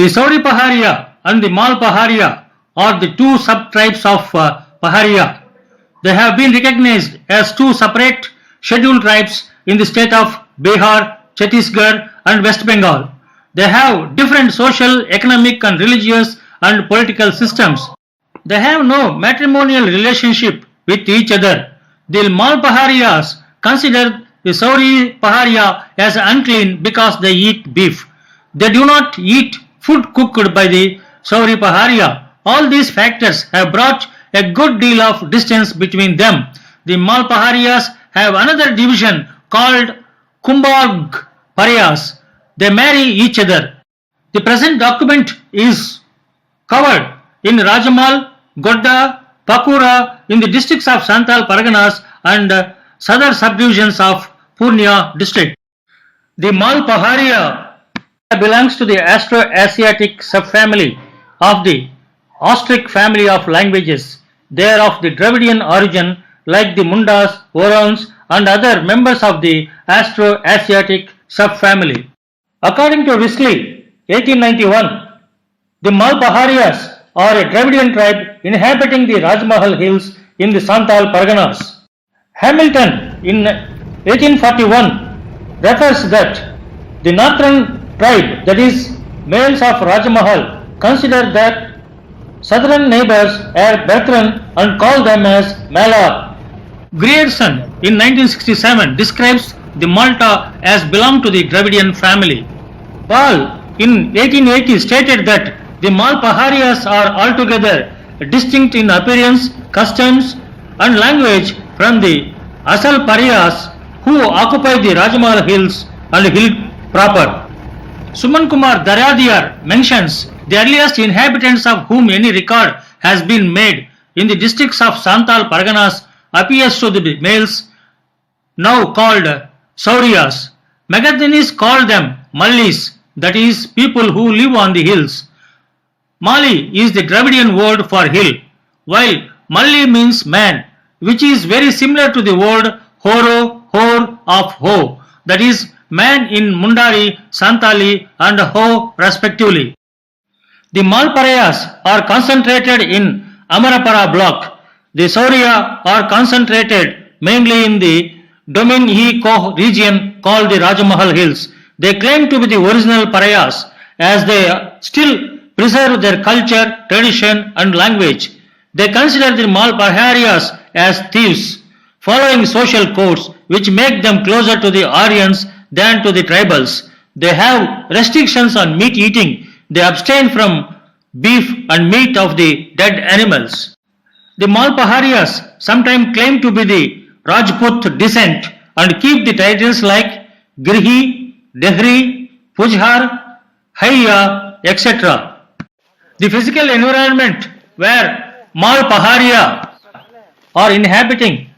The Sauri Paharia and the Mal Paharia are the two sub-tribes of Paharia. They have been recognized as two separate scheduled tribes in the state of Bihar, Chhattisgarh and West Bengal. They have different social, economic and religious and political systems. They have no matrimonial relationship with each other. The Mal Paharias consider the Sauri Paharia as unclean because they eat beef. They do not eat food cooked by the Sauri Paharia. All these factors have brought a good deal of distance between them. The Mal Paharias have another division called Kumbhag Parias. They marry each other. The present document is covered in Rajamal, Godda, Pakura in the districts of Santal Parganas and southern subdivisions of Purnia district. The Mal Paharia belongs to the Austro-Asiatic subfamily of the Austric family of languages. They are of the Dravidian origin like the Mundas, Orons and other members of the Austro-Asiatic subfamily. According to Risley, 1891, the Mal Paharias are a Dravidian tribe inhabiting the Rajmahal hills in the Santal Parganas. Hamilton in 1841 refers that the northern tribe, that is males of Rajmahal, consider that southern neighbors are brethren and call them as Malar. Grierson in 1967 describes the Malta as belong to the Dravidian family. Ball in 1880 stated that the Mal Paharias are altogether distinct in appearance, customs and language from the Asal Parias who occupy the Rajmahal hills and hill proper. Suman Kumar Daryadiyar mentions the earliest inhabitants of whom any record has been made in the districts of Santal Parganas appears to the males now called Saurias. Megadhanis called them Mallis, that is, people who live on the hills. Mali is the Dravidian word for hill, while Malli means man, which is very similar to the word Horo, Hor of Ho, that is, man in Mundari, Santali and Ho respectively. The Malparayas are concentrated in Amarapara block. The Sauria are concentrated mainly in the Domain E Koh region called the Rajmahal Hills. They claim to be the original Parayas as they still preserve their culture, tradition and language. They consider the Mal Paharias as thieves, following social codes which make them closer to the Aryans than to the tribals. They have restrictions on meat eating. They abstain from beef and meat of the dead animals. The Mal Paharias sometimes claim to be the Rajput descent and keep the titles like Girhi, Dehri, Pujhar, Hayya, etc. The physical environment where Mal Paharia are inhabiting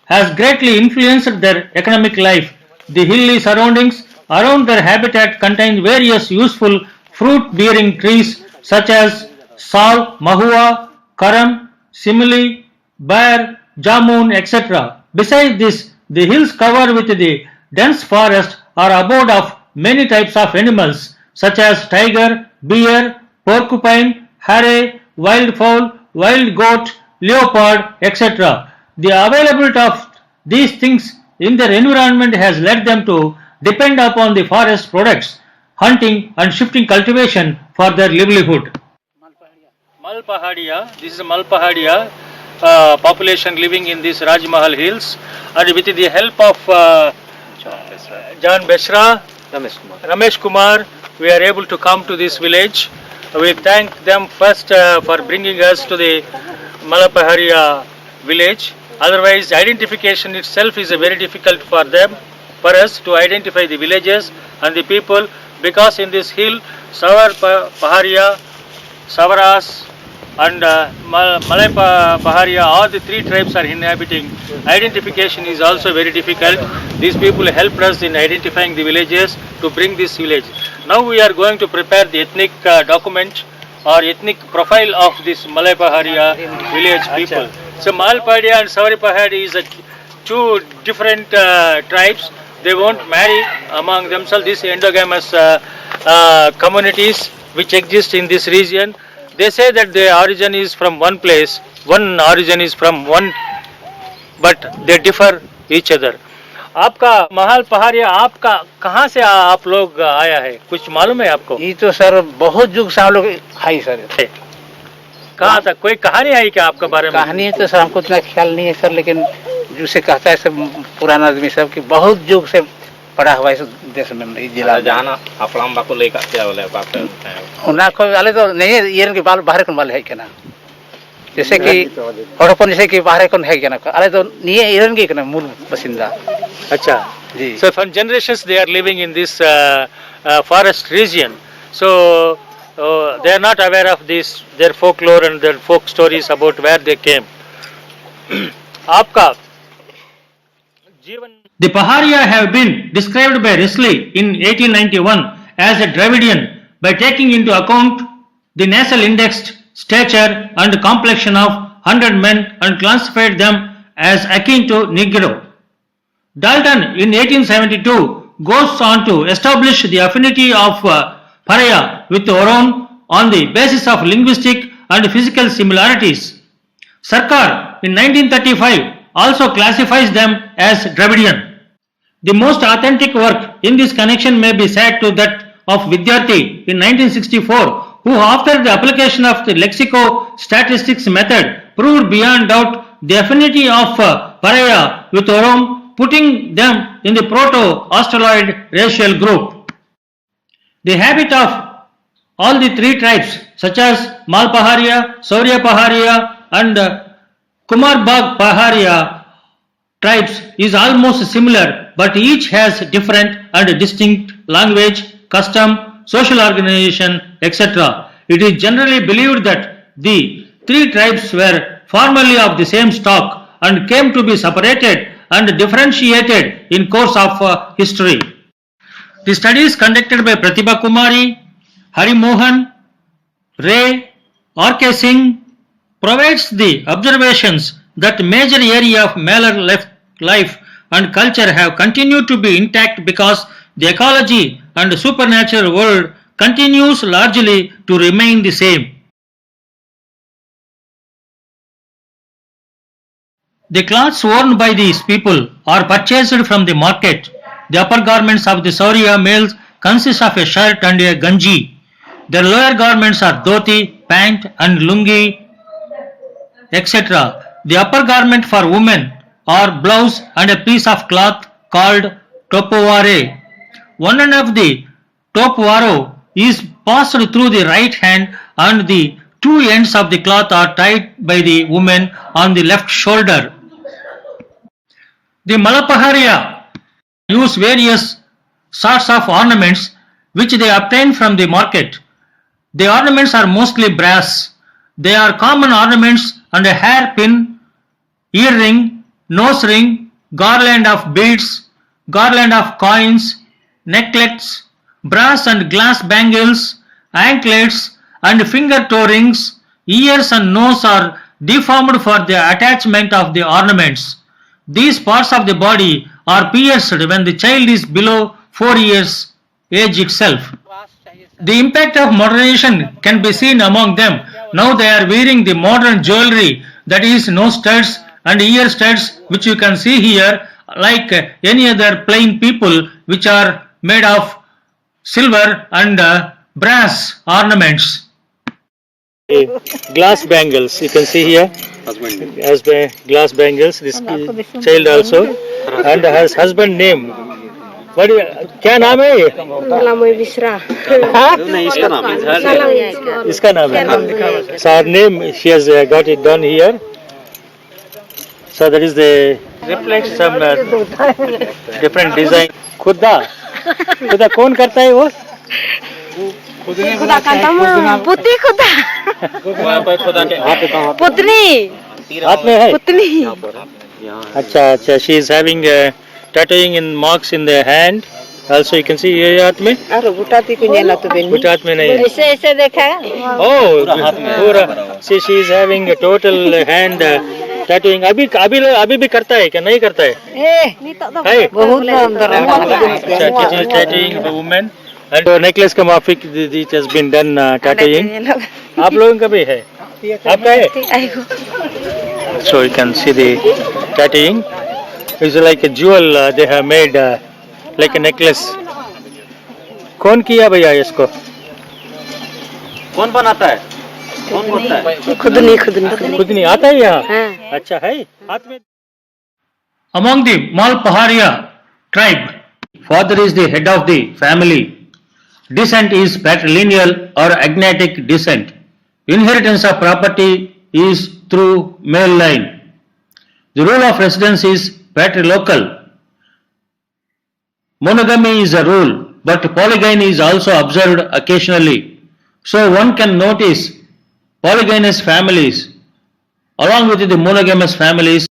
has greatly influenced their economic life. The hilly surroundings around their habitat contain various useful fruit-bearing trees such as sal, mahua, karam, simili, bear, jamun, etc. Besides this, the hills covered with the dense forest are abode of many types of animals such as tiger, bear, porcupine, hare, wildfowl, wild goat, leopard, etc. The availability of these things in their environment has led them to depend upon the forest products, hunting and shifting cultivation for their livelihood. Malpahadia, this is a Malpahadia population living in these Rajmahal hills, and with the help of John Beshra, Ramesh Kumar, we are able to come to this village. We thank them first for bringing us to the Malapaharia village. Otherwise, identification itself is very difficult for them, for us to identify the villages and the people, because in this hill, Savar Paharia, Savaras and Malay Paharia, all the three tribes are inhabiting. Identification is also very difficult. These people helped us in identifying the villages to bring this village. Now we are going to prepare the ethnic document or ethnic profile of this Malay Paharia village people. So Malpaharia and Savari Paharia is two different tribes. They won't marry among themselves, these endogamous communities which exist in this region. They say that the origin is from one place, one origin is from one, but they differ each other. आपका महल पहाड़िया आपका कहाँ से आप लोग आया है, कुछ मालूम है आपको? ये तो सर बहुत युग से हम लोग है सर। कहाँ था, कोई कहानी है क्या आपके बारे में? कहानी तो सर हमको इतना ख्याल नहीं है सर, लेकिन जिसे कहता है सब पुराना आदमी सब कि बहुत युग से पड़ा हुआ है इस देश में जिला जाना अपलाम बाको लेकर क्या बोले बाप उना को वाले तो नहीं है, ये के बाल बाहर कौन वाले है क्या, जैसे कि हड़प्पन जैसे कि बाहर कौन है क्या ना, अरे तो नहीं है इरन के मूल बसिंदा। अच्छा जी। So from generations they are living in this forest region, so they are not aware of this, their folklore and their folk stories about where they came. आपका जीवन. The Paharia have been described by Risley in 1891 as a Dravidian by taking into account the nasal indexed stature and complexion of 100 men and classified them as akin to Negro. Dalton in 1872 goes on to establish the affinity of Paharia with Oron on the basis of linguistic and physical similarities. Sarkar in 1935 also classifies them as Dravidian. The most authentic work in this connection may be said to that of Vidyarthi in 1964, who after the application of the lexico-statistics method proved beyond doubt the affinity of Paharia with Orom, putting them in the Proto-Australoid racial group. The habit of all the three tribes such as Mal Paharia, Saurya Paharia and Kumarbag Paharia tribes is almost similar, but each has different and distinct language, custom, social organization, etc. It is generally believed that the three tribes were formerly of the same stock and came to be separated and differentiated in course of history. The studies conducted by Pratibha Kumari, Hari Mohan, Ray, R.K. Singh provides the observations that major area of Malar life and culture have continued to be intact because the ecology and supernatural world continues largely to remain the same. The clothes worn by these people are purchased from the market. The upper garments of the Saurya males consist of a shirt and a ganji. Their lower garments are dhoti, pant and lungi, etc. The upper garment for women are blouse and a piece of cloth called topoware. One end of the topwaro is passed through the right hand and the two ends of the cloth are tied by the woman on the left shoulder. The Malapaharia use various sorts of ornaments which they obtain from the market. The ornaments are mostly brass. They are common ornaments and a hairpin, earring, nose ring, garland of beads, garland of coins, necklets, brass and glass bangles, anklets and finger toe rings. Ears and nose are deformed for the attachment of the ornaments. These parts of the body are pierced when the child is below 4 years age itself. The impact of modernization can be seen among them. Now they are wearing the modern jewelry, that is nose studs and ear studs, which you can see here, like any other plain people, which are made of silver and brass ornaments. Glass bangles, you can see here, as glass bangles, this child also, and her husband name. What क्या नाम है ये? इसका नाम है. So her name, she has got it done here. So that is the reflects some different design. खुदा कौन करता है वो? खुदा करता हूँ पुत्री खुदा पुतनी हाथ में है पुतनी. अच्छा she is having tattooing in marks in the hand. Also you can see ये हाथ में. अरे बुटाती को नहीं लाते बेनी. बुट हाथ में नहीं है. ऐसे ऐसे देखा है. Oh, पूरा. See, she is having a total hand tattooing. अभी भी करता है क्या नहीं करता है? बहुत अंदर. Tattooing the woman And necklace का माफिक it has been done tattooing. आप लोगों का भी है? आपका है? So you can see the tattooing. It's like a jewel they have made like a necklace. कौन किया भैया इसको? कौन बनाता है? कौन करता है? खुद नहीं आता है यहाँ? अच्छा है हाथ में. Among the Mal Paharia tribe, father is the head of the family. Descent is patrilineal or agnatic descent. Inheritance of property is through male line. The rule of residence is patrilocal. Monogamy is a rule, but polygyny is also observed occasionally. So one can notice polygynous families along with the monogamous families.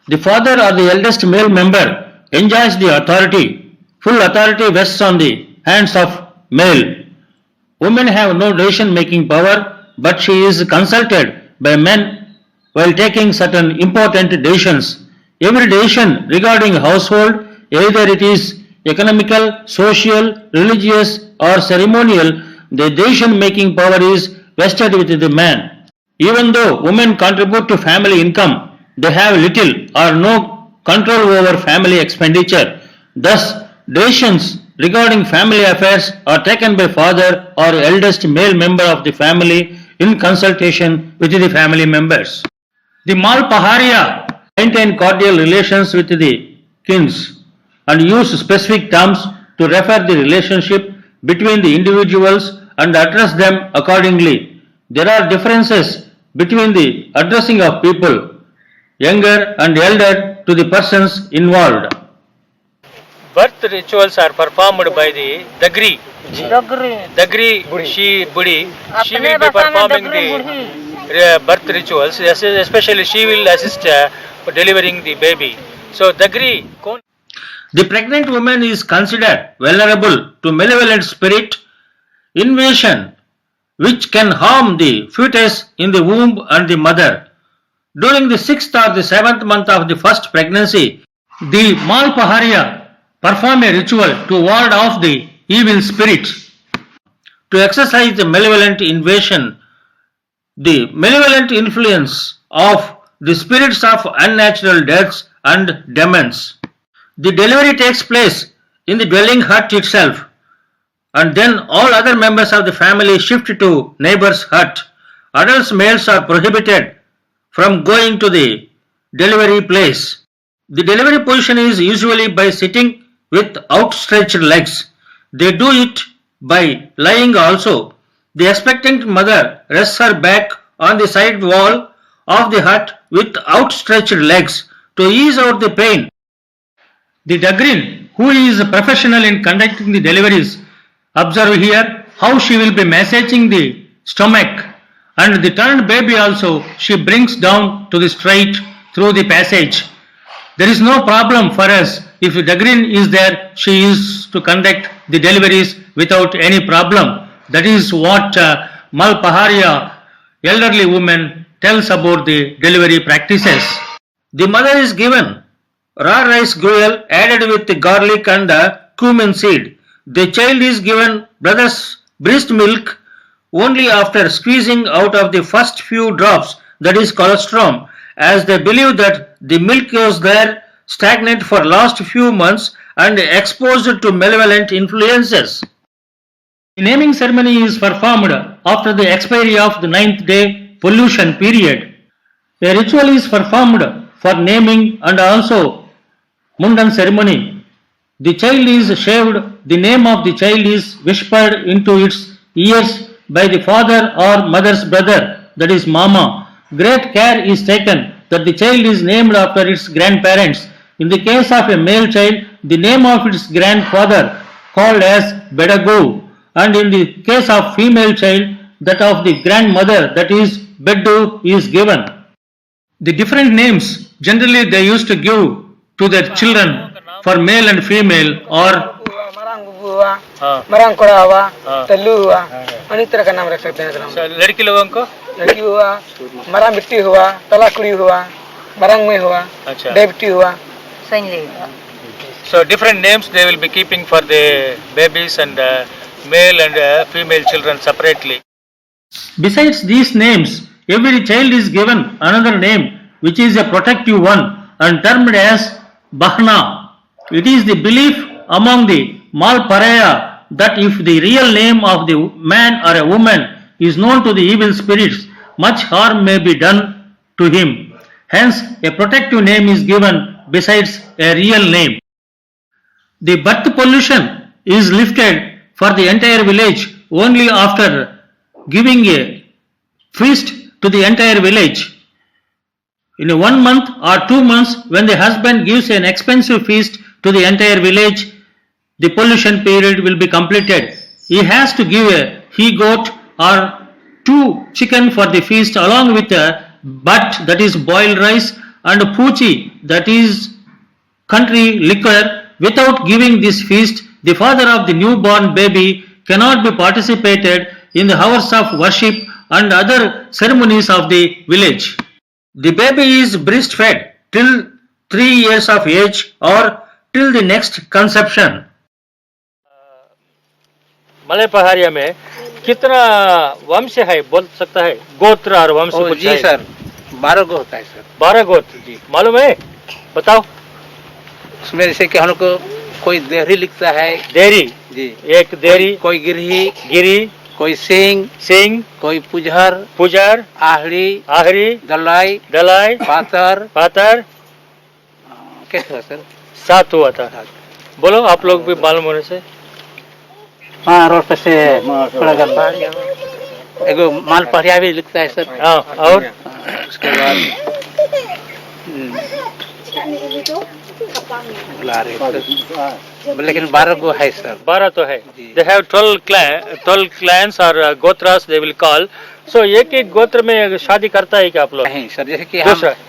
The father or the eldest male member enjoys the authority. Full authority rests on the hands of male. Women have no decision-making power, but she is consulted by men while taking certain important decisions. Every decision regarding household, either it is economical, social, religious or ceremonial, the decision-making power is vested with the man. Even though women contribute to family income, they have little or no control over family expenditure. Thus, decisions regarding family affairs are taken by father or eldest male member of the family in consultation with the family members. The Mal Paharia maintain cordial relations with the kins and use specific terms to refer the relationship between the individuals and address them accordingly. There are differences between the addressing of people, younger and elder, to the persons involved. Birth rituals are performed by the Dagri. Dagri, she Budi, she will be performing the birth rituals, especially she will assist for delivering the baby. So Dagri, the pregnant woman is considered vulnerable to malevolent spirit invasion, which can harm the fetus in the womb and the mother. During the 6th or the 7th month of the first pregnancy, the Mal Paharia perform a ritual to ward off the evil spirits. To exercise the malevolent invasion, the malevolent influence of the spirits of unnatural deaths and demons. The delivery takes place in the dwelling hut itself, and then all other members of the family shift to neighbor's hut. Adult males are prohibited from going to the delivery place. The delivery position is usually by sitting with outstretched legs. They do it by lying also. The expectant mother rests her back on the side wall of the hut with outstretched legs to ease out the pain. The Dagrin, who is a professional in conducting the deliveries, observe here how she will be massaging the stomach, and the turned baby also she brings down to the straight through the passage. There is no problem for us. If Dagrin is there, she is to conduct the deliveries without any problem. That is what Mal Paharia elderly woman tells about the delivery practices. The mother is given raw rice gruel added with the garlic and cumin seed. The child is given brother's breast milk only after squeezing out of the first few drops, that is colostrum, as they believe that the milk was there stagnant for last few months and exposed to malevolent influences. The naming ceremony is performed after the expiry of the 9th day pollution period. A ritual is performed for naming and also Mundan ceremony. The child is shaved, the name of the child is whispered into its ears by the father or mother's brother, that is Mama. Great care is taken that the child is named after its grandparents. In the case of a male child, the name of its grandfather called as Bedagu, and in the case of female child, that of the grandmother, that is Beddu, is given. The different names generally they used to give to their children for male and female or मरंग कोड़ा हुआ, तल्लू हुआ, अनेक तरह का नाम रख सकते हैं। लड़की लोगों को लड़की हुआ, मरा मिट्टी हुआ, तला कुड़ी हुआ, मरंग में हुआ, डेवटी हुआ, So different names they will be keeping for the babies and male and female children separately. Besides these names, every child is given another name which is a protective one and termed as Bahna. It is the belief among the Paharia that if the real name of the man or a woman is known to the evil spirits, much harm may be done to him. Hence, a protective name is given besides a real name. The birth pollution is lifted for the entire village only after giving a feast to the entire village. In 1 month or 2 months, when the husband gives an expensive feast to the entire village, the pollution period will be completed. He has to give a he-goat or 2 chicken for the feast along with a bhat, that is boiled rice, and poochi, that is country liquor. Without giving this feast, the father of the newborn baby cannot be participated in the hours of worship and other ceremonies of the village. The baby is breastfed till 3 years of age or till the next conception. Malay Pahariya में कितना वंश है बोल सकता है? गोत्र और वंश कुछ जी है? सर 12 गो होता है सर। 12 गोत्र जी मालूम है? बताओ। उसमें जैसे कि हम लोग को कोई देहरी लिखता है, देरी जी, एक देरी, कोई गिरही, गिरी, कोई सिंह, कोई पुजर, आहरी, दलाई, पातर, कैसे हुआ सर? 7 हुआ था। बोलो आप लोग भी मालूम होने से। हाँ, रोड पे से एगो माल पहरिया भी लिखता है सर। हाँ, और उसके बाद लेकिन 12 गो है सर। 12 तो है। They have 12 clans or gotras they will call. So एक गोत्र में शादी करता है क्या आप लोग? नहीं सर, जैसे कि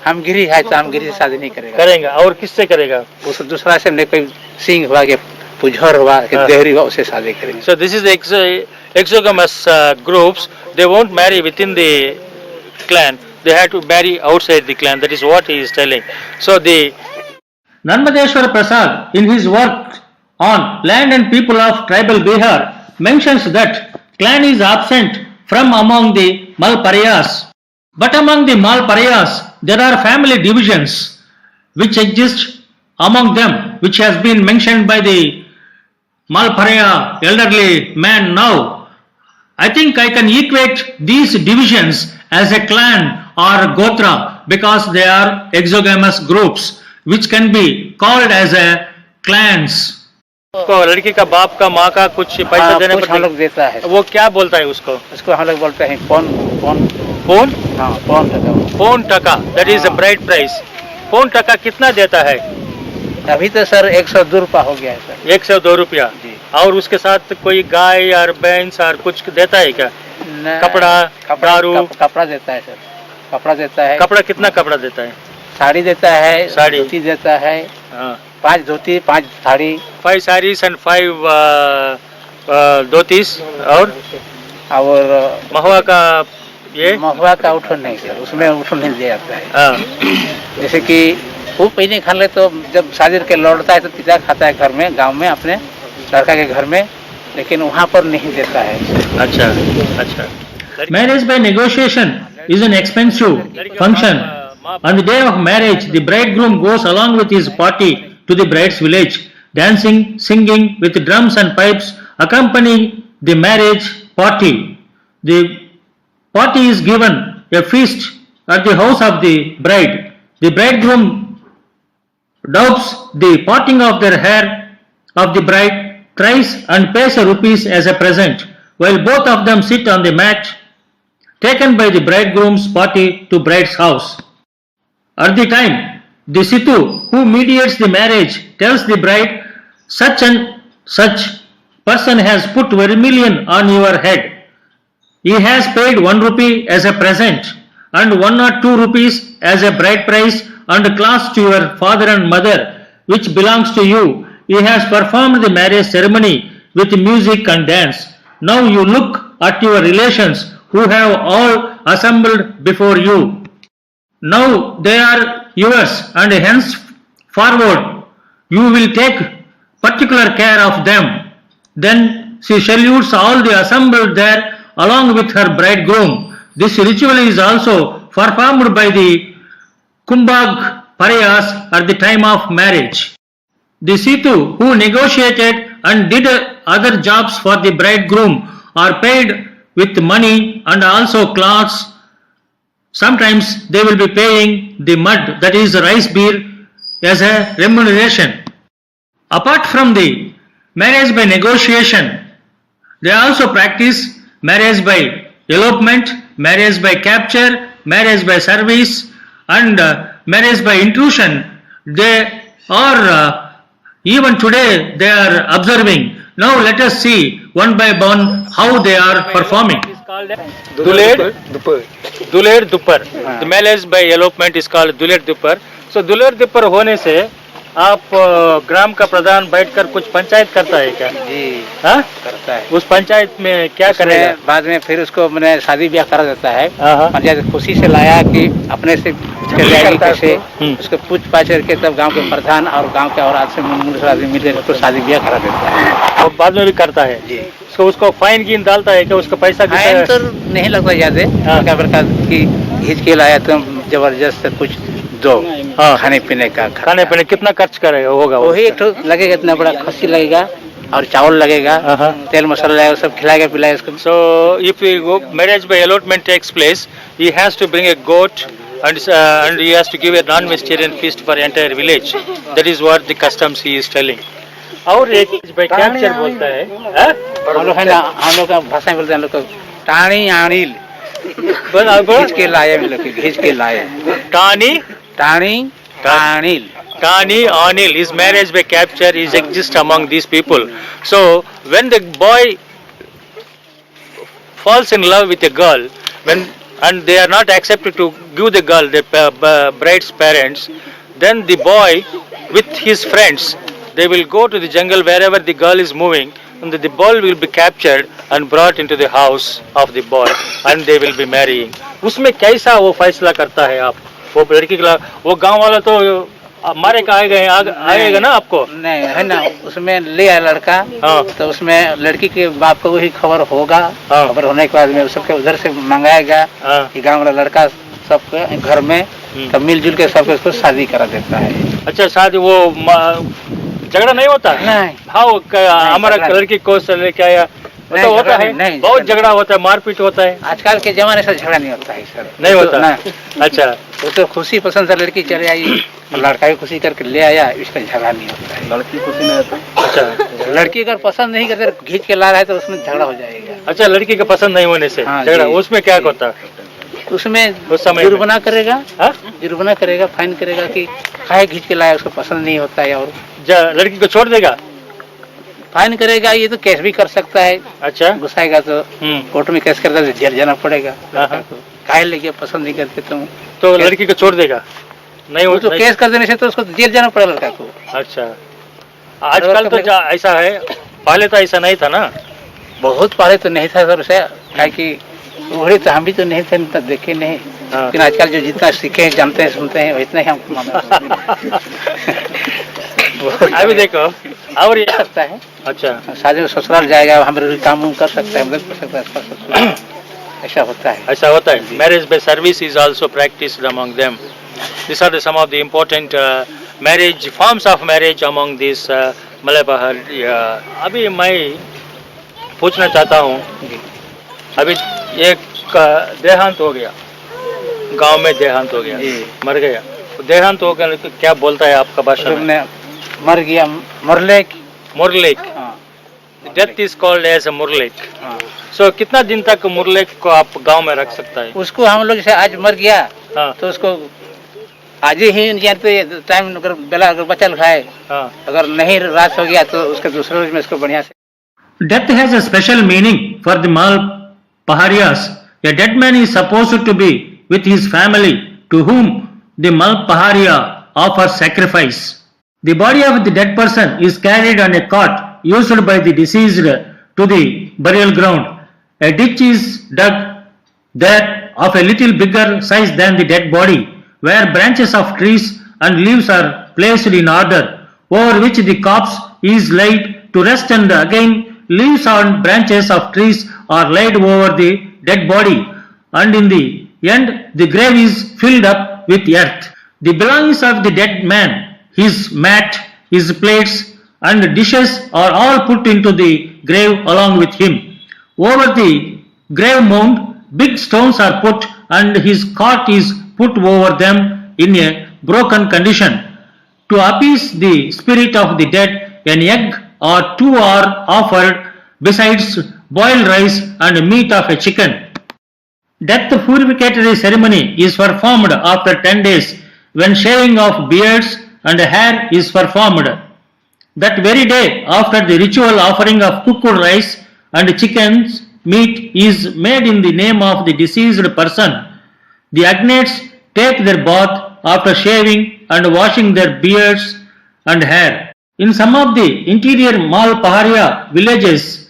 हम गिरी है तो हम गिरी से शादी नहीं करेगा। करेंगे और किससे करेगा? उस दूसरा से हमने कोई सिंह हुआ कि पुजर हुआ कि देहरी हुआ उससे शादी करेंगे। So this is the exogamous groups. They won't marry within the clan. They have to marry outside the clan. That is what he is telling. So the Narmadeshwar Prasad, in his work on Land and People of Tribal Bihar, mentions that clan is absent from among the Malpariyas. But among the Malpariyas, there are family divisions which exist among them, which has been mentioned by the Malpariya elderly man now. I think I can equate these divisions as a clan or gotra because they are exogamous groups which can be called as a clans. को लड़की का बाप का माँ का कुछ पैसा देने पर हम लोग देता है। वो क्या बोलता है उसको? उसको हम लोग बोलते हैं पौन टका। That is the bride price. पौन टका कितना देता है? अभी तो सर 102 रुपया हो गया है सर। 102 रुपया। और उसके साथ कोई गाय और भैंस और कुछ देता है क्या? कपड़ा, दारू? कपड़ा देता है सर, कपड़ा देता है। कपड़ा कितना कपड़ा देता है? साड़ी देता है, साड़ी धोती देता है। 5 धोती, 5 साड़ी, 5 sarees and 5 धोतीस। और महुआ का ये महुआ का उठन नहीं सर, उसमें उठन नहीं दिया जाता है। जैसे कि वो पहले खा ले तो जब शादी के लौटता है तो पिता खाता है घर में, गांव में अपने लड़का के घर में, लेकिन वहाँ पर नहीं देता है। अच्छा। Marriage by negotiation is an expensive function. On the day of marriage, the bridegroom goes along with his party to the bride's village, dancing, singing with drums and pipes, accompanying the marriage party. The party is given a feast at the house of the bride. The bridegroom daubs the parting of their hair of the bride thrice and pays a rupees as a present, while both of them sit on the mat taken by the bridegroom's party to bride's house. At the time, the Situ who mediates the marriage tells the bride, such and such person has put vermilion on your head. He has paid 1 rupee as a present and 1 or 2 rupees as a bride price and cloth to your father and mother, which belongs to you. He has performed the marriage ceremony with music and dance. Now you look at your relations who have all assembled before you. Now they are yours, and henceforward you will take particular care of them. Then she salutes all the assembled there along with her bridegroom. This ritual is also performed by the Kumbhag Pariyas at the time of marriage. The Situ who negotiated and did other jobs for the bridegroom are paid with money and also cloths. Sometimes they will be paying the mud, that is rice beer, as a remuneration. Apart from the marriage by negotiation, they also practice marriage by elopement, marriage by capture, marriage by service, and marriage by intrusion. They are even today they are observing. Now let us see one by one how they are performing. Duler Dupar. The marriage by elopement is called Duler Dupar. So Duler Dupar होने से आप ग्राम का प्रधान बैठकर कुछ पंचायत करता है क्या? जी हाँ करता है। उस पंचायत में क्या करेगा? बाद में फिर उसको मैंने शादी ब्याह करा देता है। हाँ। पंचायत खुशी से लाया कि अपने से चल जाएगी कैसे, उसको पूछ पाछ करके तब गांव के प्रधान और गांव के और आदमी मिलकर उसको शादी ब्याह करा देता है। और बाद में भी करता है जी। तो उसको फाइन गिन डालता है कि उसका पैसा फाइन तो नहीं लगता ज्यादा, क्या प्रकार की खींच के लाया तुम जबरदस्त कुछ दो खाने पीने का। खाने पीने कितना खर्च करेगा होगा? वही एक तो लगेगा, इतना बड़ा खस्सी लगेगा और चावल लगेगा, तेल मसाला लगेगा, सब खिलाएगा पिलाएगा उसको। So if we go marriage by allotment takes place, he has to bring a goat and he has to give a non-vegetarian feast for entire village. That is what the customs he is telling. और एक by capture बोलता है, हम लोग है ना, हम लोग का भाषा में बोलते हैं, हम लोग को टाणी आनील खींच के लाए, हम लोग खींच के लाए। टाणी आनील Tani Anil is marriage by capture is exist among these people. So when the boy falls in love with a girl, and they are not accepted to give the girl, the bride's parents, then the boy with his friends, they will go to the jungle wherever the girl is moving, and the boy will be captured and brought into the house of the boy, and they will be marrying. उसमें कैसा वो फैसला करता है आप? वो लड़की के वो गांव वाला तो मारे का आएगा ना आपको? नहीं है ना, उसमें ले आया लड़का। तो उसमें लड़की के बाप को वही खबर होगा। खबर होने के बाद में सबके उधर से मंगाएगा कि गांव वाला लड़का सबके घर में, तब मिलजुल के सबके उसको शादी करा देता है। अच्छा, शादी वो झगड़ा नहीं होता? नहीं। हाँ, हमारा लड़की को लेके आया तो होता है, बहुत झगड़ा होता है, मारपीट होता है। आजकल के जमाने से झगड़ा नहीं होता है सर, नहीं होता। अच्छा, वो तो खुशी पसंद से लड़की चले आई, लड़का भी खुशी करके ले आया, इसका झगड़ा नहीं होता है। लड़की खुशी नहीं होता। अच्छा, लड़की अगर पसंद नहीं करते खींच के ला रहा है तो उसमें झगड़ा हो जाएगा। अच्छा, लड़की का पसंद नहीं होने से झगड़ा, उसमें क्या होता है? उसमें जुर्माना करेगा, जुर्माना करेगा, फाइन करेगा कि खाए खींच के लाया, उसको पसंद नहीं होता है, और लड़की को छोड़ देगा, फाइन करेगा। ये तो केस भी कर सकता है। अच्छा, गुस्साएगा तो कोर्ट में केस करता है, जेल जाना पड़ेगा। काहे लेके पसंद नहीं करते तुम, तो लड़की को छोड़ देगा? नहीं, वो तो केस कर देने से तो उसको जेल जाना पड़ेगा लड़का को। अच्छा, आजकल तो ऐसा है, पहले तो ऐसा नहीं था ना? बहुत पहले तो नहीं था सर, से कि उड़े तो हम भी तो नहीं थे, तो देखे नहीं। लेकिन आजकल जो जितना सीखे जानते हैं सुनते हैं इतना ही हमको मालूम। अभी देखो, और ये सकता है। अच्छा, शादी में ससुराल जाएगा, हमारे काम कर सकता है, मदद कर सकता है, ऐसा होता है। ऐसा होता है। Marriage by service is also practised among them. These are some of the important marriage forms of marriage among this Malay Paharia. अभी मैं पूछना चाहता हूँ, अभी एक देहांत हो गया, गांव में देहांत हो गया, मर गया, देहांत हो गया तो क्या बोलता है आपका भाषा में? मर गया, मुरलेक। मुरलेक, death is called as a मुरलेक। सो कितना दिन तक मुरलेक को आप गांव में रख सकता है? उसको हम लोग जैसे आज मर गया तो उसको आज ही जानते टाइम, अगर बेला अगर बचल खाए, अगर नहीं रात हो गया तो उसके दूसरे रोज में इसको बढ़िया से। Death has a special meaning for the Mal Paharias. A dead man is supposed to be with his family, to whom the Mal Paharia offers sacrifice. The body of the dead person is carried on a cart used by the deceased to the burial ground. A ditch is dug there of a little bigger size than the dead body, where branches of trees and leaves are placed in order, over which the corpse is laid to rest, and again leaves and branches of trees are laid over the dead body, and in the end the grave is filled up with earth. The belongings of the dead man, his mat, his plates, and dishes are all put into the grave along with him. Over the grave mound, big stones are put, and his cot is put over them in a broken condition. To appease the spirit of the dead, an egg or two are offered, besides boiled rice and meat of a chicken. Death purificatory ceremony is performed after 10 days, when shaving of beards and hair is performed. That very day, after the ritual, offering of cooked rice and chicken's meat is made in the name of the deceased person. The agnates take their bath after shaving and washing their beards and hair. In some of the interior Mal Paharia villages,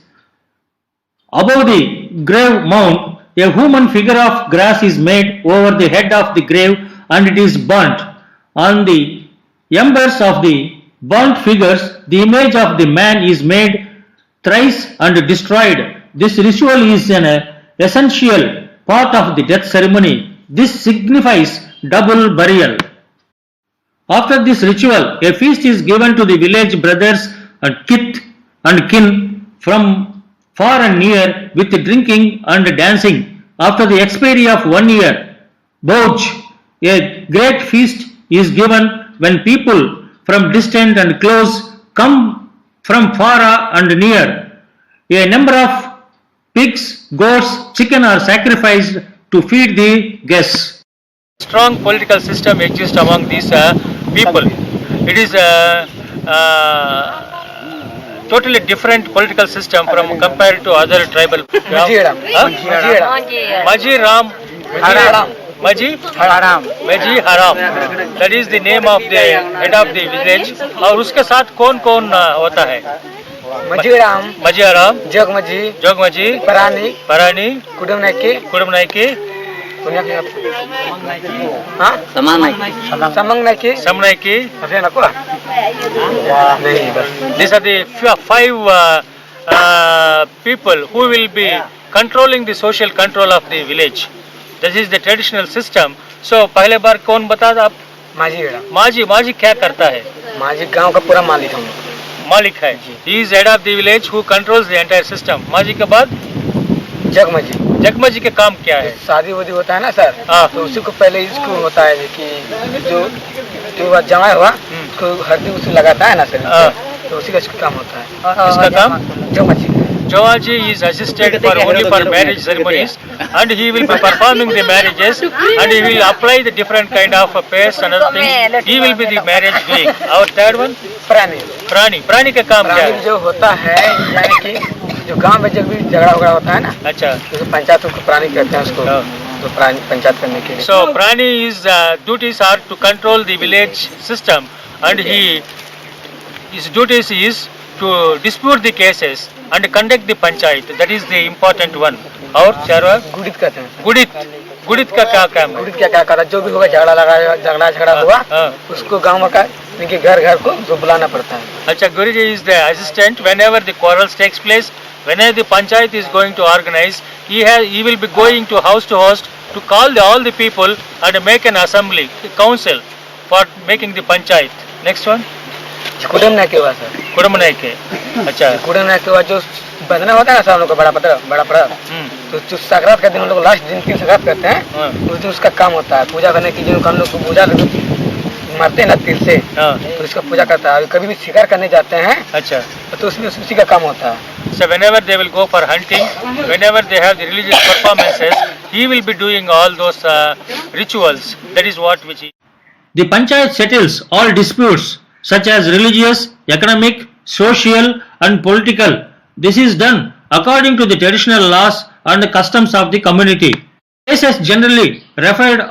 above the grave mound, a human figure of grass is made over the head of the grave, and it is burnt. On the embers of the burnt figures, the image of the man is made thrice and destroyed. This ritual is an essential part of the death ceremony. This signifies double burial. After this ritual, a feast is given to the village brothers and kith and kin from far and near, with drinking and dancing. After the expiry of 1 year, Boj, a great feast is given when people from distant and close come from far and near. A number of pigs, goats, chicken are sacrificed to feed the guests. Strong political system exists among these people. It is a totally different political system from compared to other tribal. Maji Ram, Maji Haram. That is the name of the head of the village. और उसके साथ कौन कौन होता है? मजी राम, जोग मजी, परानी, कुडम नायके, समंग नायकी, These are the five people who will be controlling the social control of the village. This is the traditional system. So पहले बार कौन बता आप? माजी क्या करता है? माजी गांव का पूरा मालिक है। मालिक है। He is head of the village who controls the entire system. माजी के बाद जगमजी के काम क्या है? शादी वादी होता है ना सर, तो उसी को पहले इसको होता है कि जो जमाई हुआ उसको हल्दी उसे लगाता है ना सर, तो उसी का काम होता है। इसका काम जगमजी is assisted for only for marriage ceremonies, and he will be performing the marriages, and he will apply the different kind of paste and other things. He will be the marriage doing. Our third one, प्राणी का काम क्या है? जो होता है यानी कि जो गांव में जब भी झगड़ा वगड़ा होता है ना, अच्छा, तो पंचायत को प्राणी कहते हैं उसको, तो प्राणी पंचायत करने के लिए। So प्राणी is duties are to control the village system, and his duties is to dispute the cases and conduct the panchayat. That is the important one. और चारवा गुड़ित कहते हैं। गुड़ित का क्या काम है? गुड़ित क्या करता है? जो भी होगा झगड़ा हुआ, उसको गांव का इनके घर को बुलाना पड़ता है। अच्छा, गुड़ित is the assistant whenever the quarrels takes place. Whenever the panchayat is going to organize, he will be going to house to call all the people and make an assembly, council for making the panchayat. Next one. Kudam Naike हुआ sir. Kudam Naike. अच्छा। कुडम नायके हुआ जो बंधना होता है ना sir, हम लोग का बड़ा पड़ा, तो जो संक्रांत का दिन हम लोग लास्ट दिन की संक्रांत करते हैं, उस दिन उसका काम होता है पूजा करने की। जिनको हम लोग को पूजा मारते हैं ना तिल से, तो इसका पूजा करता है। कभी भी शिकार करने जाते हैं, अच्छा, तो उसमें उसी का काम होता है। So whenever they will go for hunting, whenever they have the religious performances, he will be doing all those rituals. That is what which he... The panchayat settles all disputes such as religious, economic, social and political. This is done according to the traditional laws and the customs of the community. Cases generally referred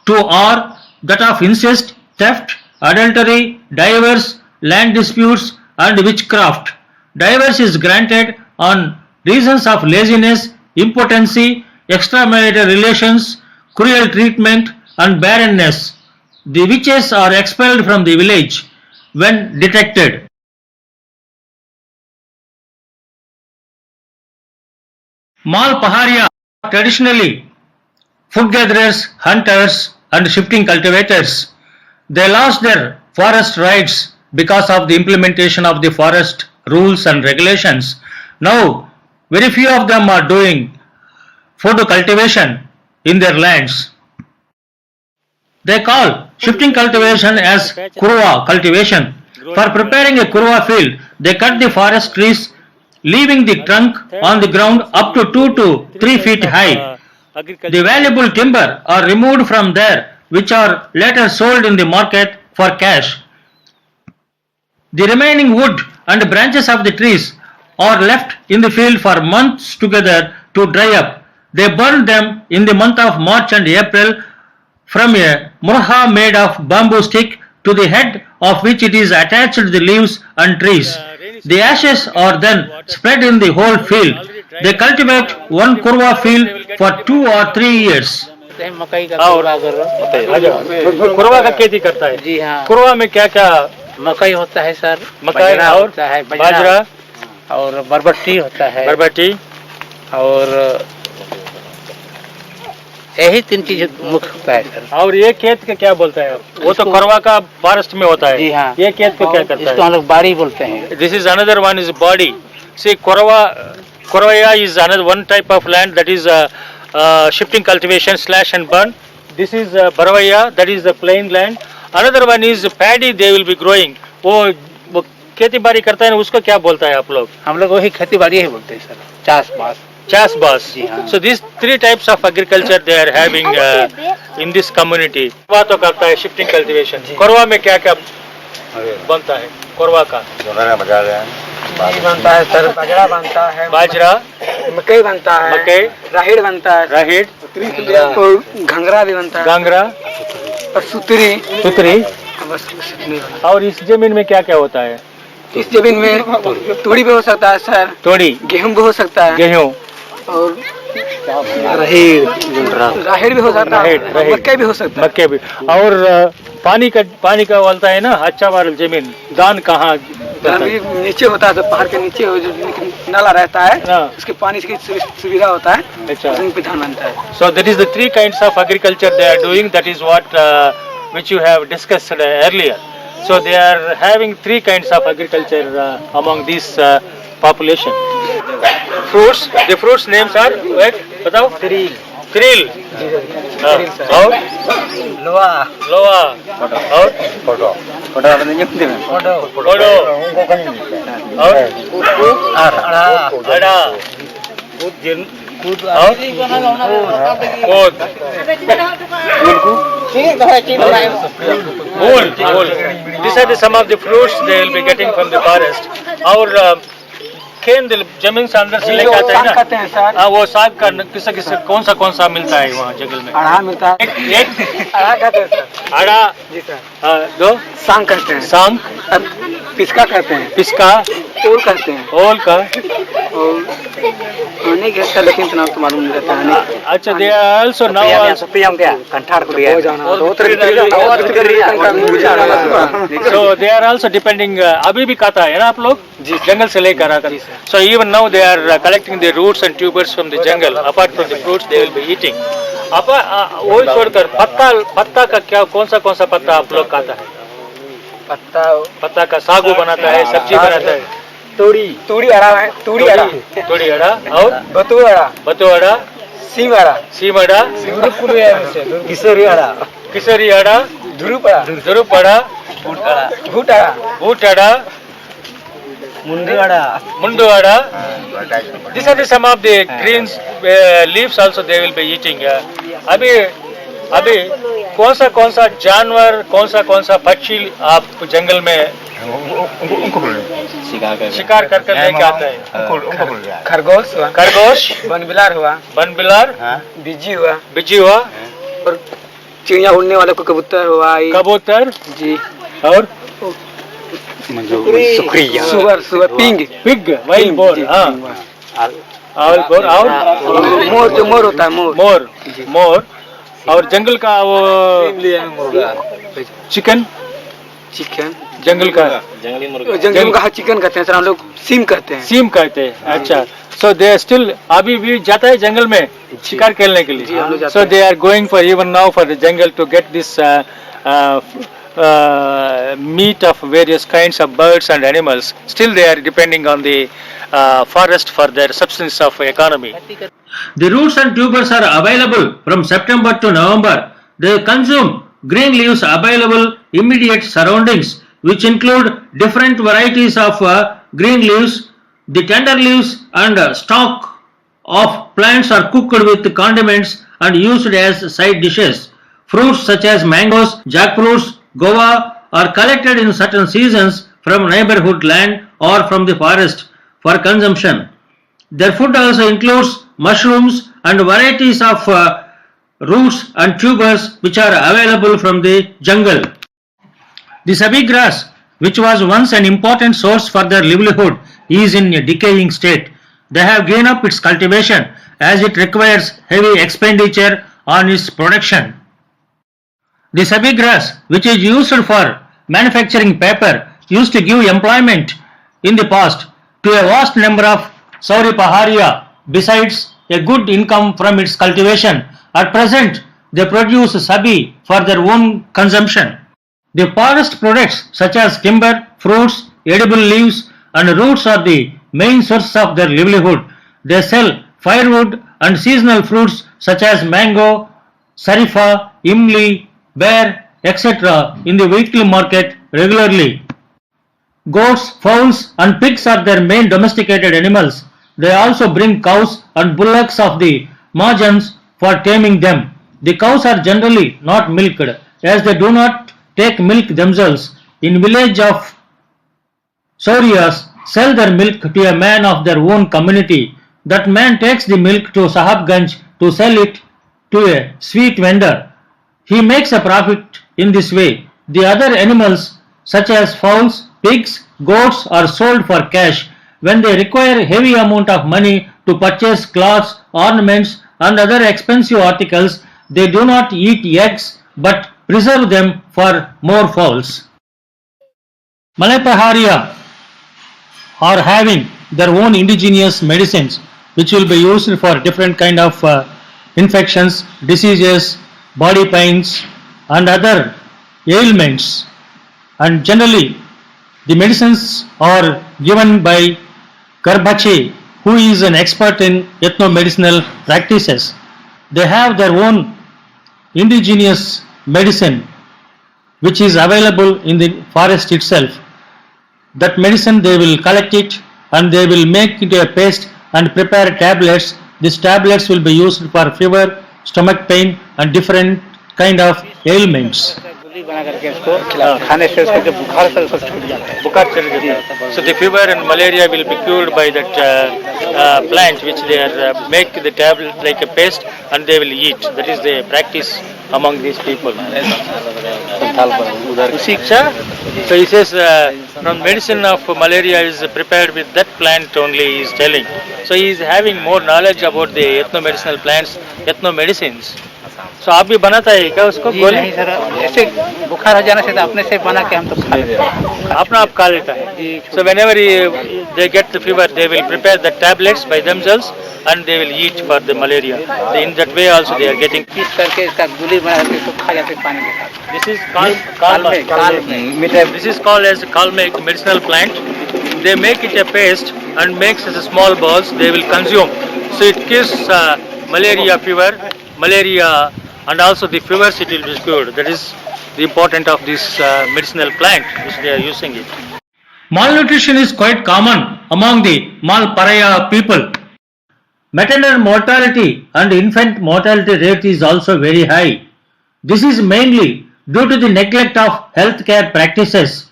to are that of incest, theft, adultery, divorce, land disputes and witchcraft. Divorce is granted on reasons of laziness, impotency, extramarital relations, cruel treatment and barrenness. The witches are expelled from the village when detected. Mal Paharia traditionally food gatherers, hunters, and shifting cultivators. They lost their forest rights because of the implementation of the forest rules and regulations. Now, very few of them are doing food cultivation in their lands. They call shifting cultivation as kurwa cultivation. For preparing a kurwa field, they cut the forest trees, leaving the trunk on the ground up to 2 to 3 feet high. The valuable timber are removed from there, which are later sold in the market for cash. The remaining wood and branches of the trees are left in the field for months together to dry up. They burn them in the month of March and April from a murha made of bamboo stick to the head of which it is attached to the leaves and trees. The ashes are then spread in the whole field. They cultivate one kurwa field for 2 or 3 years. मकई का और कुरवा कर रहा कुरवा का खेती करता है। जी हाँ। कुरवा में क्या क्या? मकई होता है सर, मकई बाजरा और होता है, बाजरा और बरबट्टी होता है, बरबटी और यही 3 चीज मुख्य होता है सर। और ये खेत का क्या बोलता है? वो तो कुरवा का फॉरेस्ट में होता है। जी हाँ। ये खेत को क्या करता इसको है? हम लोग बाड़ी बोलते हैं। This is another one is body. See, Koravaya is another one type of land that is shifting cultivation slash and burn. This is Baravaya, that is the plain land. Another one is paddy they will be growing. वो खेती बाड़ी करता है ना, उसको क्या बोलता है आप लोग? हम लोग वही खेती बाड़ी ही बोलते हैं सर, चास बास। Chas bas. जी हाँ। So these 3 types of agriculture they are having in this community. Korwa तो करता है shifting cultivation. कोरवा में क्या क्या बनता है? कोरवा का बनता है सर, बाजरा बनता है, बाजरा, मकई बनता है, मकई, राहेड़ बनता है, राहेड़, और घंगरा भी बनता है, गांगरा, और सुतरी। तुतरी। बस कुछ नहीं बनता। और इस जमीन में क्या क्या होता है? इस जमीन में तूड़ी भी हो सकता है सर, तोड़ी, गेहूं भी हो सकता है, गेहूं, और राहेड़ भी हो सकता है, राहेड़, मक्के भी हो सकता है। मक्के भी। और पानी का बोलता है ना, अच्छा वाला जमीन, दान कहाँ? नीचे होता है, तो पहाड़ के नीचे नाला रहता है, हाँ। उसके पानी की सुविधा होता है, अच्छा। उसी पे धान बनता है। So that is the 3 kinds of agriculture they are doing. That is what which you have discussed earlier. So they are having 3 kinds of agriculture among this population. Fruits. The fruits names are what? बताओ. Krill. और लोहा, लोहा और कोडो, कोडो और अड़ा और These are some of the fruits they will be getting from the forest. और खेत जमीन से अंदर से लेके आता है ना, हाँ, वो साग का किससे कौन सा मिलता है वहाँ जंगल में? अड़ा मिलता है, एक अड़ा कहते हैं सर। अड़ा, जी सर। 2 सांग कहते हैं, सांग, पिस्का कहते हैं, पिस्का, ओल कहते हैं, ओल का, और नहीं कहता, लेकिन इतना तो मालूम नहीं रहता है। अच्छा, they are also now also कंठार को दिया, so they are also depending. अभी भी खाता है ना आप लोग जंगल से लेकर आकर. So even now they are collecting the roots and tubers from the jungle. Apart from the fruits they will be eating. वो छोड़कर पत्ता का क्या कौन सा पत्ता आप लोग खाता है? पत्ता का सागू बनाता है, सब्जी बनाता है. तूड़ी अड़ा है, तूड़ी अड़ा और बतू अड़ा, सीम अड़ा, किशोरी अड़ा, ध्रुप अड़ा, बूट अड़ा, mundu ada. These are some of the green leaves also they will be eating. अभी कौन सा जानवर, कौन सा पक्षी आप जंगल में शिकार कर लेके आता है? खरगोश, बनबिलार, बिजी हुआ, और चिड़िया उड़ने वाले को कबूतर जी, और सुअर, पिग, वाइल्ड बोर, हाँ, और मोर, जो मोर होता है, मोर, और जंगल का वो चिकन, जंगल का चिकन कहते हैं सर, हम लोग सीम कहते हैं। अच्छा, So they are still अभी भी जाता है जंगल में शिकार खेलने के लिए. So they are going for even now for the jungle to get this meat of various kinds of birds and animals. Still they are depending on the forest for their substance of economy. The roots and tubers are available from September to November. They consume green leaves available immediate surroundings, which include different varieties of green leaves. The tender leaves and stalk of plants are cooked with condiments and used as side dishes. Fruits such as mangoes, jackfruits, guava are collected in certain seasons from neighborhood land or from the forest for consumption. Their food also includes mushrooms and varieties of roots and tubers which are available from the jungle. The sabi grass, which was once an important source for their livelihood, is in a decaying state. They have given up its cultivation as it requires heavy expenditure on its production. The sabi grass, which is used for manufacturing paper, used to give employment in the past to a vast number of Sauri Paharia, besides a good income from its cultivation. At present, they produce sabi for their own consumption. The forest products such as timber, fruits, edible leaves and roots are the main source of their livelihood. They sell firewood and seasonal fruits such as mango, sarifa, imli, bear, etc. in the weekly market regularly. Goats, fowls and pigs are their main domesticated animals. They also bring cows and bullocks of the Mahajans for taming them. The cows are generally not milked as they do not take milk themselves. In village of Saurias sell their milk to a man of their own community. That man takes the milk to Sahibganj to sell it to a sweet vendor. He makes a profit in this way. The other animals such as fowls, pigs, goats are sold for cash. When they require heavy amount of money to purchase cloths, ornaments and other expensive articles, they do not eat eggs but preserve them for more fowls. Malay Paharia are having their own indigenous medicines which will be used for different kind of infections, diseases, body pains and other ailments, and generally the medicines are given by Garbache, who is an expert in ethno-medicinal practices. They have their own indigenous medicine which is available in the forest itself. That medicine they will collect it and they will make it a paste and prepare tablets. These tablets will be used for fever, stomach pain and different kind of ailments. So the fever and malaria will be cured by that plant which they are make the tablet like a paste and they will eat. That is the practice among these people. So he says from medicine of malaria is prepared with that plant only, he is telling. So he is having more knowledge about the ethno-medicinal plants, ethno-medicines. So आप भी बनाता है क्या उसको? नहीं sir, ऐसे बुखार हो जाने से तो अपने से बना के हम तो खा लेते हैं. अपना आप खा लेता है. So whenever they get the fever, they will prepare the tablets by themselves and they will eat for the malaria. In that way also they are getting. Piece करके इसका गुली बना के इसको खा जाते हैं पानी के साथ. This is this is called as kalme medicinal plant. They make it a paste and makes as a small balls. They will consume. So it gives malaria fever, malaria. And also the fevers it will be cured. That is the importance of this medicinal plant which they are using it. Malnutrition is quite common among the Malparaya people. Maternal mortality and infant mortality rate is also very high. This is mainly due to the neglect of healthcare practices.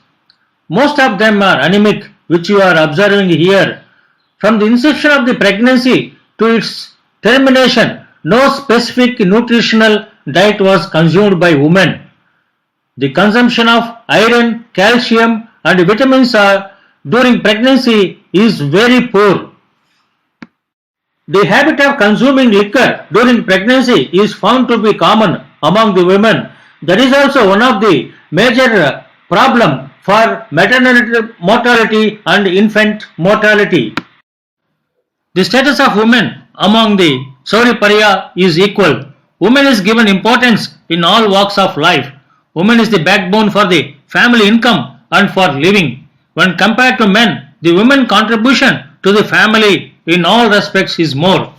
Most of them are anemic, which you are observing here. From the inception of the pregnancy to its termination, no specific nutritional diet was consumed by women. The consumption of iron, calcium and vitamins during pregnancy is very poor. The habit of consuming liquor during pregnancy is found to be common among the women. That is also one of the major problem for maternal mortality and infant mortality. The status of women among the Sauri Paria is equal. Women is given importance in all walks of life. Woman is the backbone for the family income and for living. When compared to men, the women contribution to the family in all respects is more.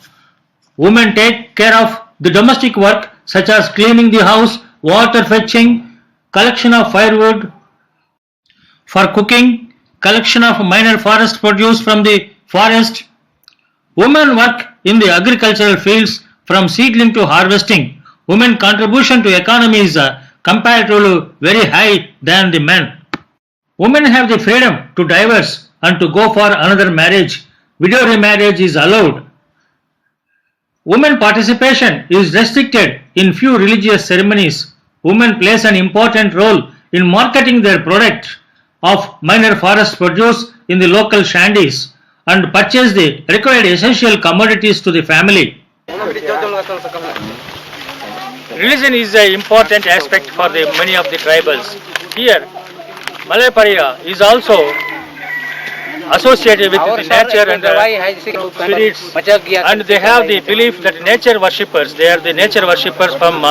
Women take care of the domestic work such as cleaning the house, water fetching, collection of firewood for cooking, collection of minor forest produce from the forest. Women work in the agricultural fields from seedling to harvesting. Women contribution to economy is comparatively very high than the men. Women have the freedom to divorce and to go for another marriage. Widow remarriage is allowed. Women participation is restricted in few religious ceremonies. Women plays an important role in marketing their product of minor forest produce in the local shanties and purchase the required essential commodities to the family. Religion is an important aspect for many of the tribals. Here, Malay Paria is also associated with the nature and spirits, and they have the belief that nature worshippers, they are the nature worshippers from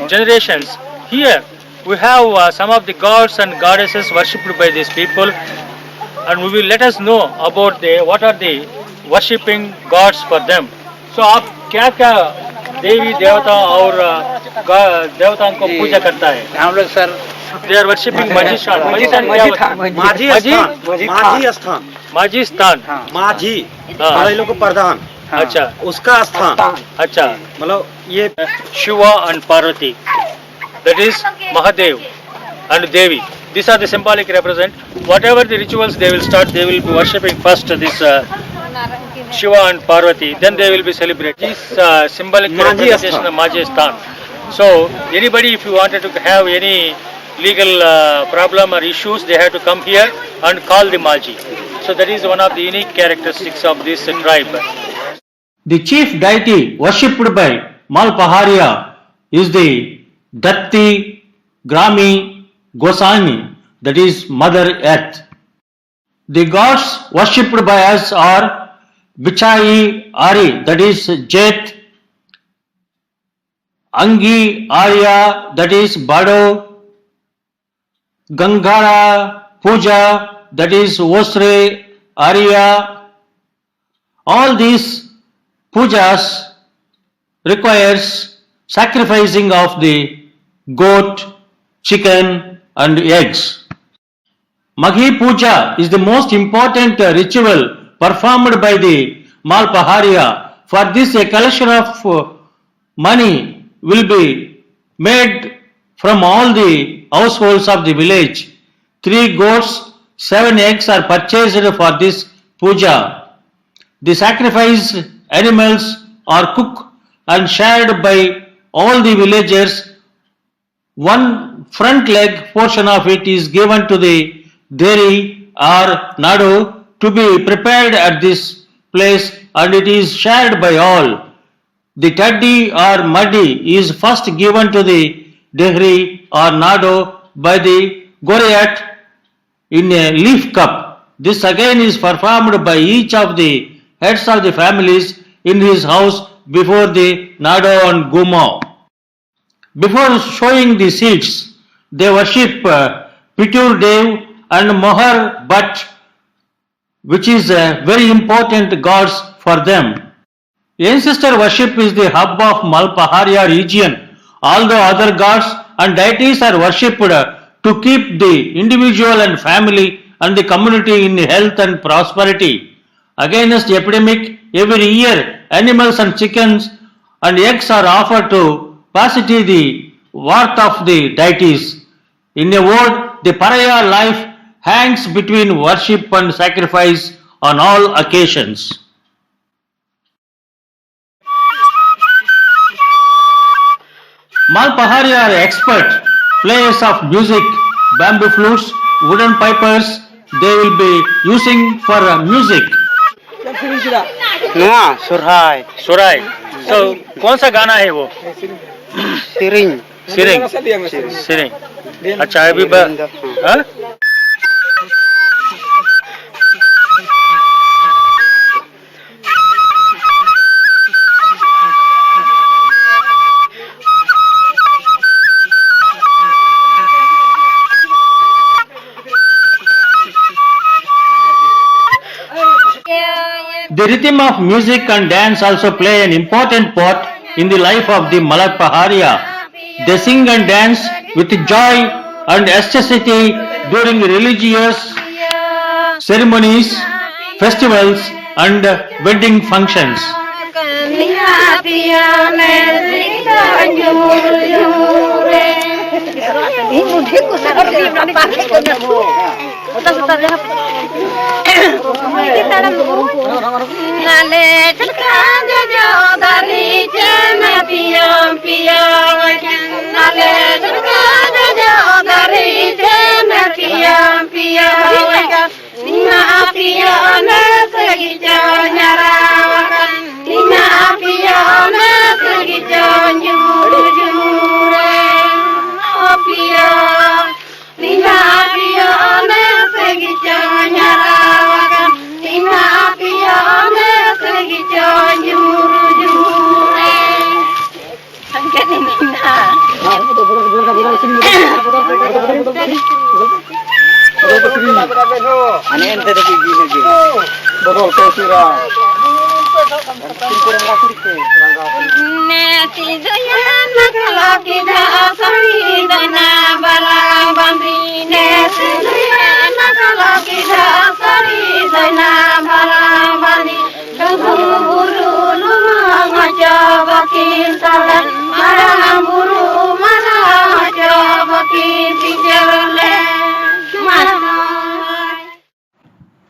generations. Here, we have some of the gods and goddesses worshipped by these people, and we will let us know about what are the worshipping gods for them. So, आप क्या क्या देवी देवता और देवताओं को पूजा करता है? हम लोग सर They are worshipping माझी स्थान. माझी स्थान. माझी बड़े लोग को प्रधान. अच्छा. उसका स्थान. अच्छा. मतलब ये Shiva and Parvati. That is Mahadev and Devi. These are the symbolic represent. Whatever the rituals they will start, they will be worshipping first this Shiva and Parvati. Then they will be celebrating. This symbolic representation of Majhi Sthan. So anybody, if you wanted to have any legal problem or issues, they have to come here and call the Majhi. So that is one of the unique characteristics of this tribe. The chief deity worshipped by Mal Paharia is the Datti Grami Goswami, that is Mother Earth. The gods worshipped by us are Bichai Ari, that is Jet, Angi Arya, that is Bado, Gangara Puja, that is Osre Arya. All these pujas requires sacrificing of the goat, chicken and eggs. Maghi Puja is the most important ritual performed by the Mal Paharia. For this, a collection of money will be made from all the households of the village. 3 goats, 7 eggs are purchased for this puja. The sacrificed animals are cooked and shared by all the villagers. One front leg portion of it is given to the dairy or nadu to be prepared at this place, and it is shared by all. The taddi or muddy is first given to the dehri or nadu by the goriat in a leaf cup. This again is performed by each of the heads of the families in his house before the nadu and guma. Before showing the seeds, they worship Pitur Dev and Mohar Bhat, which is very important gods for them. Ancestor worship is the hub of Mal Paharia region. Although other gods and deities are worshipped to keep the individual and family and the community in health and prosperity. Against epidemic, every year animals and chickens and eggs are offered to pacify the wrath of the deities. In a word, the Paraya life hangs between worship and sacrifice on all occasions. Mal Paharia are expert players of music, bamboo flutes, wooden pipers. They will be using for music. सुरहाय. Surai. So कौन सा गाना है वो? सिरिंग. सिरिंग. अच्छा अभी The rhythm of music and dance also play an important part in the life of the Malak Paharia. They sing and dance with joy and ecstasy during religious ceremonies, festivals and wedding functions.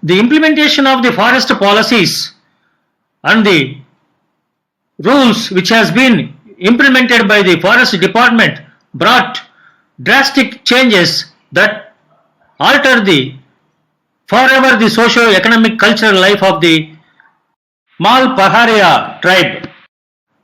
The implementation of the forest policies and the rules which has been implemented by the forest department brought drastic changes that alter the forever the socio-economic cultural life of the Mal Paharia tribe.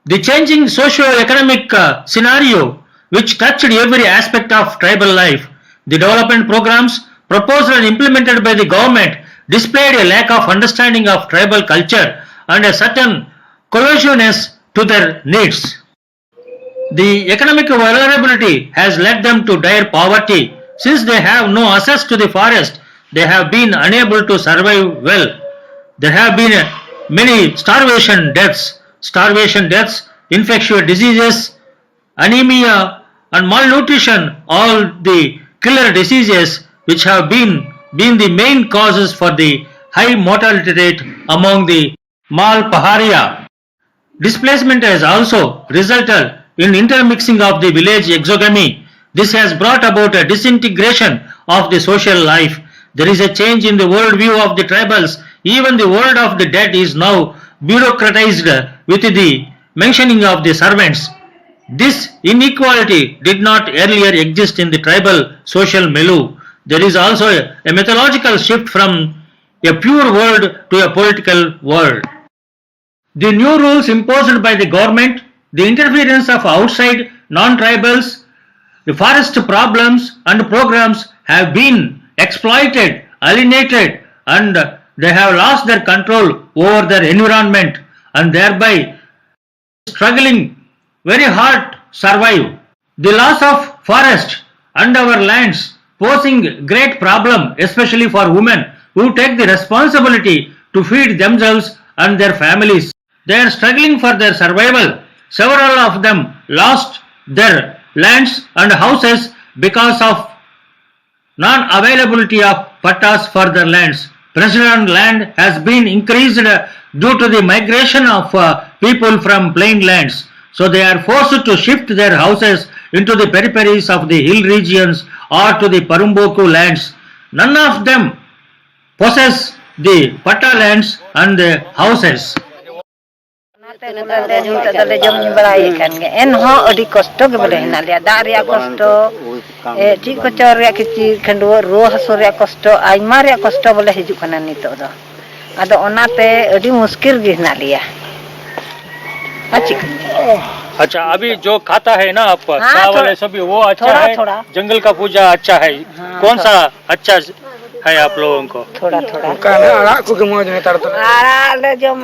The changing socio-economic scenario which touched every aspect of tribal life, the development programs proposed and implemented by the government displayed a lack of understanding of tribal culture and a certain cohesiveness to their needs. The economic vulnerability has led them to dire poverty. Since they have no access to the forest, they have been unable to survive well. There have been many starvation deaths, infectious diseases, anemia and malnutrition, all the killer diseases which have been the main causes for the high mortality rate among the Mal Paharia. Displacement has also resulted in intermixing of the village exogamy. This has brought about a disintegration of the social life. There is a change in the worldview of the tribals. Even the world of the dead is now bureaucratized with the mentioning of the servants. This inequality did not earlier exist in the tribal social milieu. There is also a mythological shift from a pure world to a political world. The new rules imposed by the government, the interference of outside non-tribals, the forest problems and programs have been exploited, alienated, and they have lost their control over their environment and thereby struggling very hard to survive. The loss of forest and our lands posing great problem, especially for women who take the responsibility to feed themselves and their families. They are struggling for their survival. Several of them lost their lands and houses because of non-availability of pattas for their lands. Pressure on land has been increased due to the migration of people from plain lands. So they are forced to shift their houses into the peripheries of the hill regions or to the Parumboku lands. None of them possess the patta lands and the houses. अच्छा, अभी जो खाता है ना आप चावल है सभी वो अच्छा है, जंगल का पूजा अच्छा है, कौन सा अच्छा है आप लोगों को? थोड़ा जो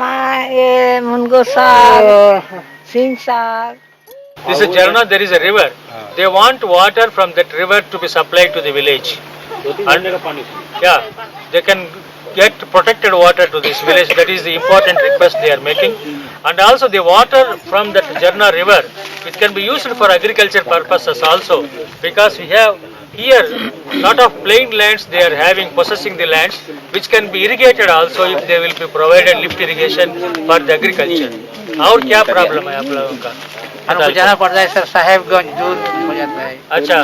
मुनगो साग, सिंग साग. This is Jarna, there is a river. They want water from that river to be supplied to the village. And, yeah, they can get protected water to this village. That is the important request they are making. And also the water from that Jarna river, it can be used for agriculture purposes also, because we have here lot of plain lands they are having, possessing the lands, which can be irrigated also if they will be provided lift irrigation for the agriculture. और क्या problem है आप लोगों का? हमको जाना पड़ता है सर, साहेबगंज दूर हो जाता है। अच्छा,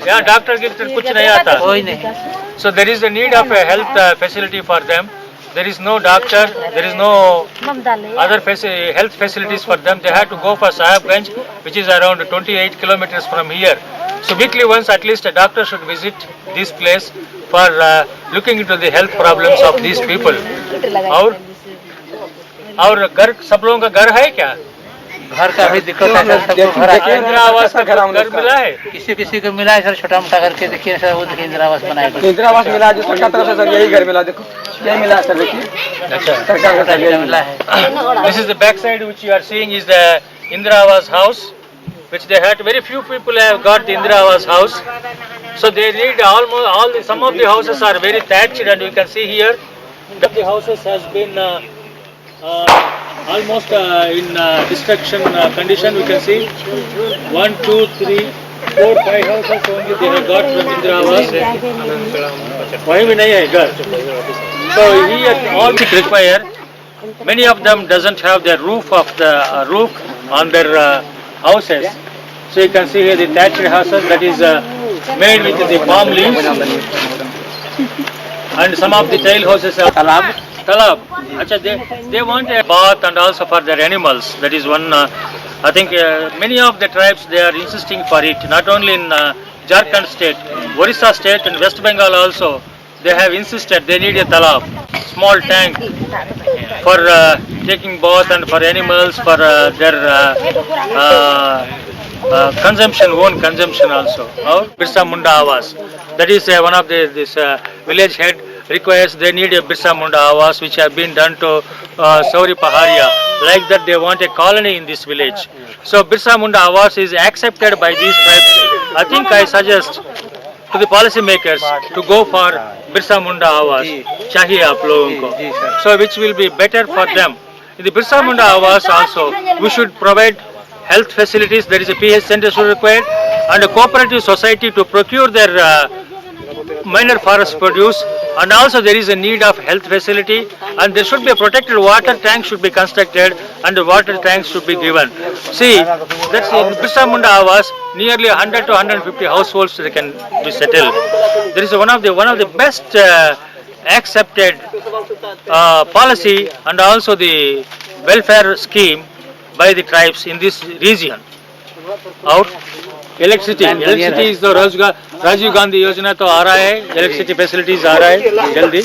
यहाँ डॉक्टर की कुछ नहीं आता? कोई नहीं। So there is the need of a health facility for them. There is no doctor, there is no other health facilities for them. They have to go for Sahibganj, which is around 28 kilometers from here. So weekly once at least a doctor should visit this place for looking into the health problems of these people. और घर सब लोगों का घर है क्या? घर का भी दिक्कत है सर, सबको घर है। इंदिरा आवास का घर मिला है? किसी किसी को मिला है सर, छोटा मोटा करके देखिए सर, वो देखिए इंदिरा आवास बनाए। इंदिरा आवास मिला जो सरकार तरफ से सर, यही घर मिला, देखो यही मिला सर, देखिए अच्छा सरकार का घर मिला है। This is the back side which you are seeing is the Indira Awas house, which they had. Very few people have got the Indira Awas house, so they need almost some of the houses are very thatched, and you can see here that the houses has been almost in destruction condition. We can see 1, 2, 3, 4, 5 houses only they have got from Indira Awas. वही भी नहीं है घर. So here all which require, many of them doesn't have the roof on their houses. So you can see here the thatched houses that is made with the palm leaves, and some of the tile houses are talab. Achha, they want a bath and also for their animals. That is one. I think many of the tribes they are insisting for it. Not only in Jharkhand state, Orissa state, and West Bengal also. They have insisted they need a talab, small tank for taking bath and for animals, for their consumption, own consumption also. Birsa Munda Awas. That is one of this village head requires they need a Birsa Munda Awas, which have been done to Sauri Paharia. Like that they want a colony in this village. So Birsa Munda Awas is accepted by these tribes. I think I suggest to the policy makers to go for Birsa Munda Awas. Chahiye aap logon ko. So which will be better for them. In the Birsa Munda Awas also, we should provide health facilities. There is a PH center should required, and a cooperative society to procure their minor forest produce, and also there is a need of health facility, and there should be a protected water tank should be constructed, and the water tanks should be given. See, that's in Birsa Munda Awas, nearly 100 to 150 households they can be settled. There is one of the best accepted policy and also the welfare scheme by the tribes in this region. Out electricity is the Rajiv Gandhi योजना तो आ रहा है, electricity facilities आ रहा है जल्दी.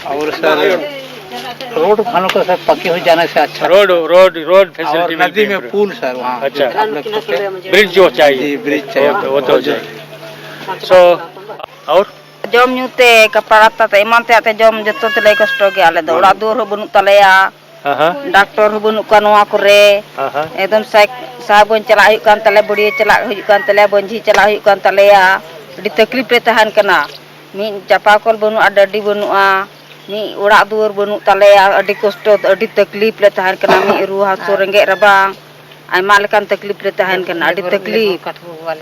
और sir road खानों को सर पक्के हो जाने से अच्छा, रोड फैसिलिटी नदी में पुल सर वहाँ अच्छा ब्रिज जो चाहिए, ब्रिज चाहिए वो तो हो जाए. So और जम ᱧᱩᱛᱮ कपड़ा ᱛᱟᱛᱮ ᱮᱢᱟᱱ ᱛᱮ ᱟᱛᱮ ᱡᱚᱢ ᱡᱚᱛᱚ ᱛᱮᱞᱮ ᱠᱚᱥᱴᱚ ᱜᱮᱭᱟ ᱟᱞᱮ ᱫᱚ. ᱚᱲᱟᱜ ᱫᱩᱣᱟᱹᱨ ᱦᱚᱸ ᱵᱟᱹᱱᱩᱜ ᱛᱟᱞᱮᱭᱟ, ᱰᱟᱠᱛᱚᱨ ᱦᱚᱸ ᱵᱟᱹᱱᱩᱜ ᱠᱚᱣᱟ ᱱᱚᱣᱟ ᱠᱚᱨᱮ. ᱮᱠᱫᱚᱢ ᱥᱟᱦᱟᱵᱜᱚᱸᱡᱽ ᱪᱟᱞᱟᱜ ᱦᱩᱭᱩᱜ ᱠᱟᱱ ᱛᱟᱞᱮ, ᱵᱩᱲᱤᱭᱟᱹ ᱪᱟᱞᱟᱜ ᱦᱩᱭᱩᱜ ᱠᱟᱱ ᱛᱟᱞᱮᱭᱟ, ᱵᱚᱧᱡᱷᱤ ᱪᱟᱞᱟᱜ ᱦᱩᱭᱩᱜ ᱠᱟᱱ ᱛᱟᱞᱮᱭᱟ. ᱟᱹᱰᱤ ᱛᱟᱠᱞᱤᱯ ᱨᱮ ᱛᱟᱦᱮᱱ ᱠᱟᱱᱟ. ᱢᱤᱫ ᱪᱟᱯᱟᱠᱚᱞ ᱵᱟᱹᱱᱩᱜᱼᱟ, ᱰᱟᱹᱰᱤ ᱵᱟᱹᱱᱩᱜᱼᱟ, ᱢᱤᱫ ᱚᱲᱟᱜ ᱫᱩᱣᱟᱹᱨ ᱵᱟᱹᱱᱩᱜ ᱛᱟᱞᱮᱭᱟ. ᱟᱹᱰᱤ ᱠᱚᱥᱴᱚ, ᱟᱹᱰᱤ ᱛᱟᱠᱞᱤᱯ ᱞᱮ ᱛᱟᱦᱮᱱ ᱠᱟᱱᱟ. ᱢᱤᱫ ᱨᱩᱣᱟᱹ ᱦᱟᱹᱥᱩ, ᱨᱮᱸᱜᱮᱡ ᱨᱟᱵᱟᱝ, ᱟᱭᱢᱟ ᱞᱮᱠᱟᱱ ᱛᱟᱠᱞᱤᱯ ᱨᱮ ᱛᱟᱦᱮᱱ ᱠᱟᱱᱟ. ᱟᱹᱰᱤ ᱛᱟᱠᱞᱤᱯ.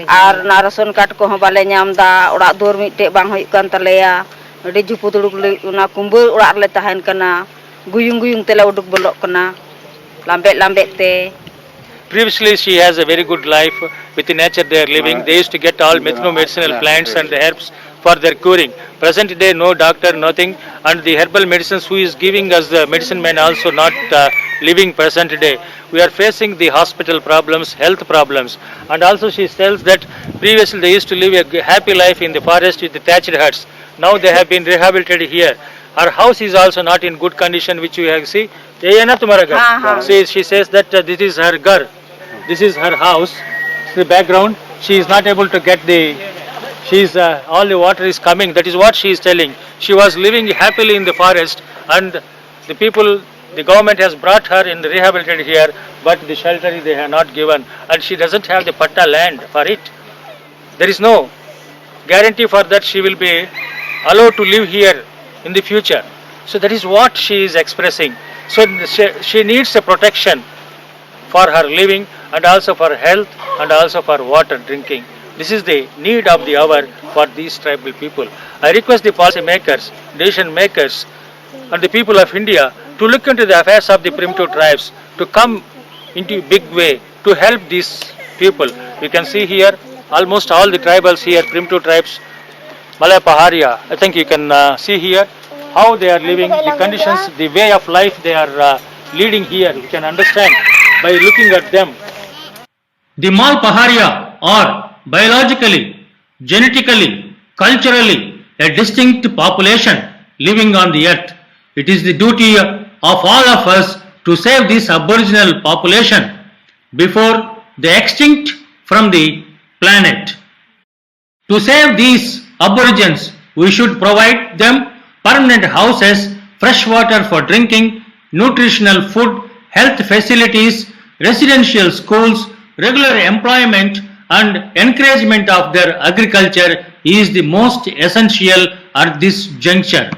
ᱟᱨ ᱚᱱᱟ ᱨᱮᱥᱚᱱ ᱠᱟᱨᱰ ᱠᱚᱦᱚᱸ ᱵᱟᱞᱮ ᱧᱟᱢ ᱮᱫᱟ. ᱚᱲᱟᱜ ᱫᱩᱣᱟᱹᱨ ᱢᱤᱫᱴᱮᱡ ᱵᱟᱝ ᱦᱩᱭᱩᱜ ᱠᱟᱱ ᱛᱟᱞᱮᱭᱟ. ᱟᱹᱰᱤ ᱡᱷᱩᱯᱩᱫᱩᱲᱩᱠ ᱚᱱᱟ ᱠᱩᱢᱵᱟᱹ ᱚᱲᱟᱜ ᱨᱮᱞᱮ ᱛᱟᱦᱮᱱ ᱠᱟᱱᱟ. ᱜᱩᱭᱩᱝ ᱛᱮᱞᱮ ᱩᱰᱩᱠ ᱵᱚᱞᱚᱜ ᱠᱟᱱᱟ, ᱞᱟᱢᱵᱮᱜ te. Previously, she has a very good life with the nature they are living. They used to get all medicinal plants and the herbs for their curing. Present day, no doctor, nothing, and the herbal medicines who is giving us the medicine man also not living present day. We are facing the hospital problems, health problems, and also she tells that previously they used to live a happy life in the forest with the thatched huts. Now they have been rehabilitated here. Her house is also not in good condition, which you have see. She says that this is her gar, this is her house. The background, she is not able to get all the water is coming. That is what she is telling. She was living happily in the forest, and the government has brought her and rehabilitated here, but the shelter they have not given, and she doesn't have the patta land for it. There is no guarantee for that she will be allowed to live here in the future. So that is what she is expressing. So she needs a protection for her living and also for health and also for water drinking. This is the need of the hour for these tribal people. I request the policy makers, decision makers and the people of India to look into the affairs of the primitive tribes, to come into a big way to help these people. You can see here almost all the tribals here, primitive tribes, Malay Paharia. I think you can see here how they are living, the conditions, the way of life they are leading here. You can understand by looking at them. The Mal Paharia are biologically, genetically, culturally a distinct population living on the earth. It is the duty of all of us to save this aboriginal population before they extinct from the planet. To save these aborigines, we should provide them permanent houses, fresh water for drinking, nutritional food, health facilities, residential schools, regular employment and encouragement of their agriculture is the most essential at this juncture.